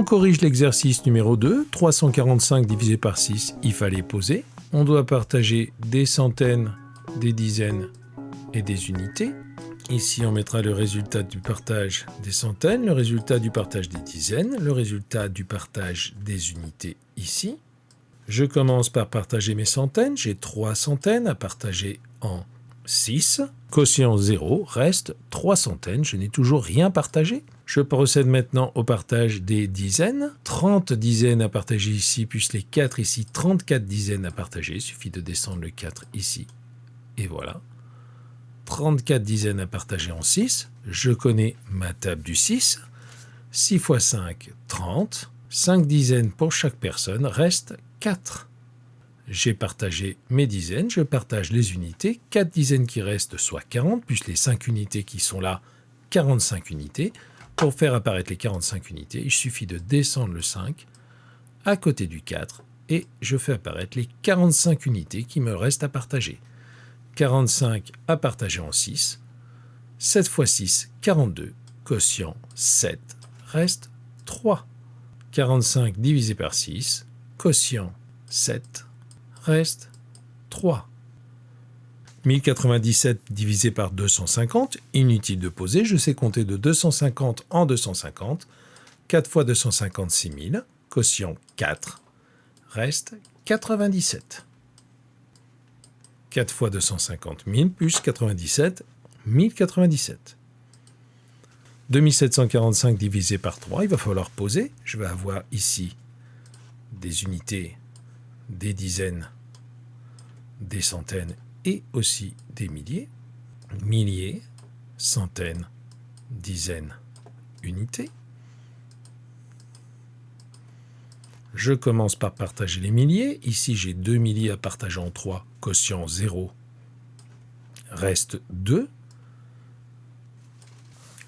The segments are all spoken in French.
On corrige l'exercice numéro 2. 345 divisé par 6, il fallait poser. On doit partager des centaines, des dizaines et des unités. Ici, on mettra le résultat du partage des centaines, le résultat du partage des dizaines, le résultat du partage des unités ici. Je commence par partager mes centaines. J'ai 3 centaines à partager en 6. Quotient 0, reste 3 centaines. Je n'ai toujours rien partagé. Je procède maintenant au partage des dizaines. 30 dizaines à partager ici, plus les 4 ici. 34 dizaines à partager. Il suffit de descendre le 4 ici. Et voilà. 34 dizaines à partager en 6. Je connais ma table du 6. 6 x 5, 30. 5 dizaines pour chaque personne, reste 4. J'ai partagé mes dizaines, je partage les unités. 4 dizaines qui restent, soit 40, plus les 5 unités qui sont là, 45 unités. Pour faire apparaître les 45 unités, il suffit de descendre le 5 à côté du 4 et je fais apparaître les 45 unités qui me restent à partager. 45 à partager en 6. 7 x 6, 42. Quotient 7, reste 3. 45 divisé par 6, quotient 7, reste 3. 1097 divisé par 250, inutile de poser, je sais compter de 250 en 250. 4 fois 250, 6000, quotient 4, reste 97. 4 fois 250, 1000, plus 97, 1097. 2745 divisé par 3, il va falloir poser. Je vais avoir ici des unités, des dizaines, des centaines et aussi des milliers. Milliers, centaines, dizaines, unités. Je commence par partager les milliers. Ici, j'ai 2 milliers à partager en 3, quotient 0, reste 2.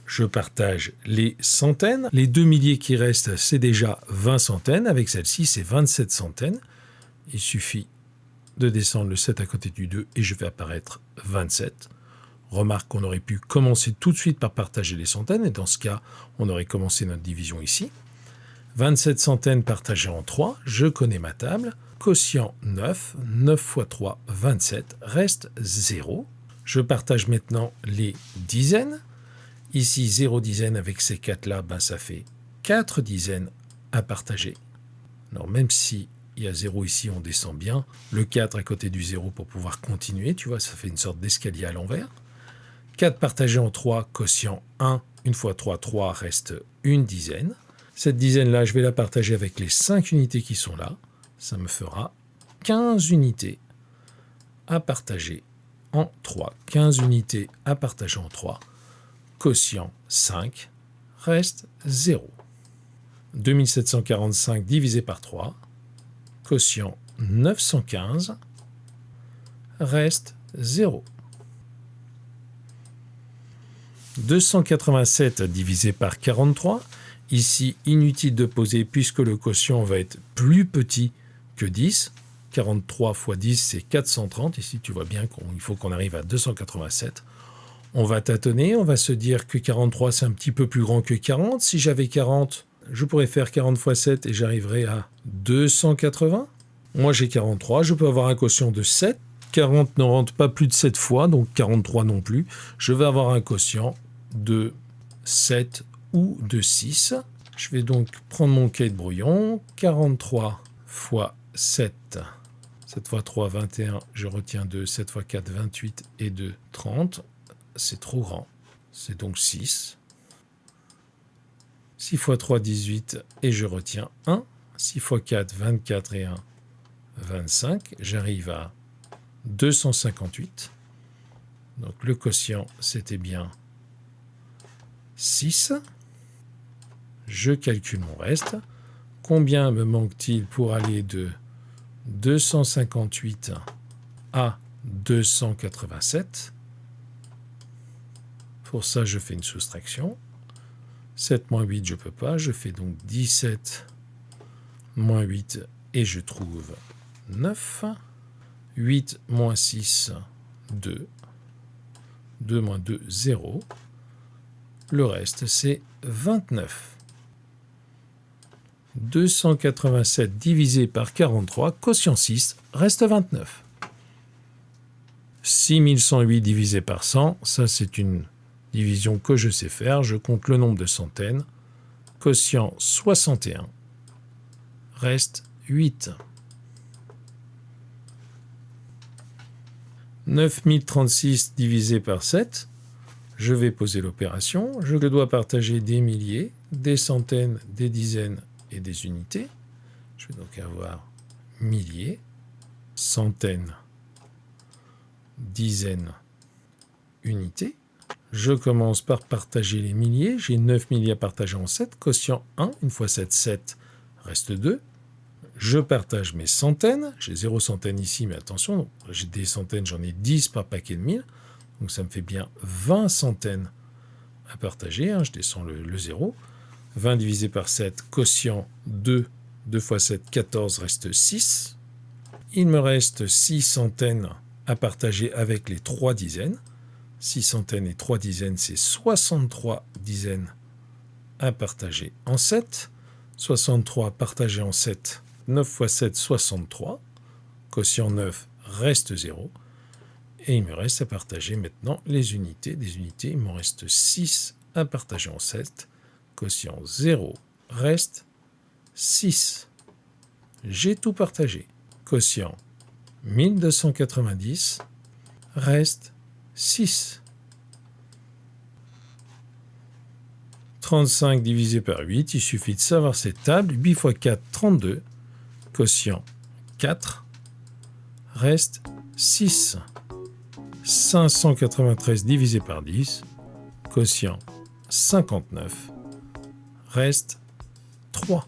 Je partage les centaines. Les 2 milliers qui restent, c'est déjà 20 centaines. Avec celle-ci, c'est 27 centaines. Il suffit de descendre le 7 à côté du 2 et je fais apparaître 27. Remarque qu'on aurait pu commencer tout de suite par partager les centaines. Et dans ce cas, on aurait commencé notre division ici. 27 centaines partagées en 3. Je connais ma table. Quotient 9. 9 x 3, 27. Reste 0. Je partage maintenant les dizaines. Ici, 0 dizaines avec ces 4-là, ça fait 4 dizaines à partager. Alors, même si il y a 0 ici, on descend bien. Le 4 à côté du 0 pour pouvoir continuer. Tu vois, ça fait une sorte d'escalier à l'envers. 4 partagé en 3, quotient 1. 1 fois 3, 3 reste une dizaine. Cette dizaine-là, je vais la partager avec les 5 unités qui sont là. Ça me fera 15 unités à partager en 3. 15 unités à partager en 3. Quotient 5, reste 0. 2745 divisé par 3, quotient 915, reste 0. 287 divisé par 43, ici inutile de poser puisque le quotient va être plus petit que 10. 43 fois 10, c'est 430. Ici, tu vois bien qu'il faut qu'on arrive à 287. On va tâtonner, on va se dire que 43, c'est un petit peu plus grand que 40. Si j'avais 40, je pourrais faire 40 fois 7 et j'arriverais à 280. Moi, j'ai 43, je peux avoir un quotient de 7. 40 ne rentre pas plus de 7 fois, donc 43 non plus. Je vais avoir un quotient de 7 ou de 6. Je vais donc prendre mon cahier de brouillon. 43 fois 7. 7 fois 3, 21. Je retiens 2. 7 fois 4, 28. Et 2, 30. C'est trop grand. C'est donc 6. 6 fois 3, 18. Et je retiens 1. 6 fois 4, 24 et 1, 25. J'arrive à 258. Donc le quotient, c'était bien 6. Je calcule mon reste. Combien me manque-t-il pour aller de 258 à 287? Pour ça, je fais une soustraction. 7 moins 8, je ne peux pas. Je fais donc 17 moins 8 et je trouve 9. 8 moins 6, 2. 2 moins 2, 0. Le reste, c'est 29. 287 divisé par 43, quotient 6, reste 29. 6108 divisé par 100, ça c'est une division que je sais faire, je compte le nombre de centaines, quotient 61, reste 8. 9036 divisé par 7, je vais poser l'opération, je dois partager des milliers, des centaines, des dizaines et des unités. Je vais donc avoir milliers, centaines, dizaines, unités. Je commence par partager les milliers, j'ai 9 milliers à partager en 7, quotient 1, une fois 7, 7, reste 2. Je partage mes centaines, j'ai 0 centaines ici, mais attention, j'ai des centaines, j'en ai 10 par paquet de 1000, donc ça me fait bien 20 centaines à partager, je descends le 0. 20 divisé par 7, quotient 2, 2 fois 7, 14, reste 6. Il me reste 6 centaines à partager avec les 3 dizaines. 6 centaines et 3 dizaines, c'est 63 dizaines à partager en 7. 63 partagé en 7, 9 fois 7, 63. Quotient 9, reste 0. Et il me reste à partager maintenant les unités. Des unités, il m'en reste 6 à partager en 7. Quotient 0, reste 6. J'ai tout partagé. Quotient 1290, reste 6. 35 divisé par 8, il suffit de savoir cette table. 8 fois 4, 32. Quotient 4, reste 6. 593 divisé par 10, quotient 59, reste 3.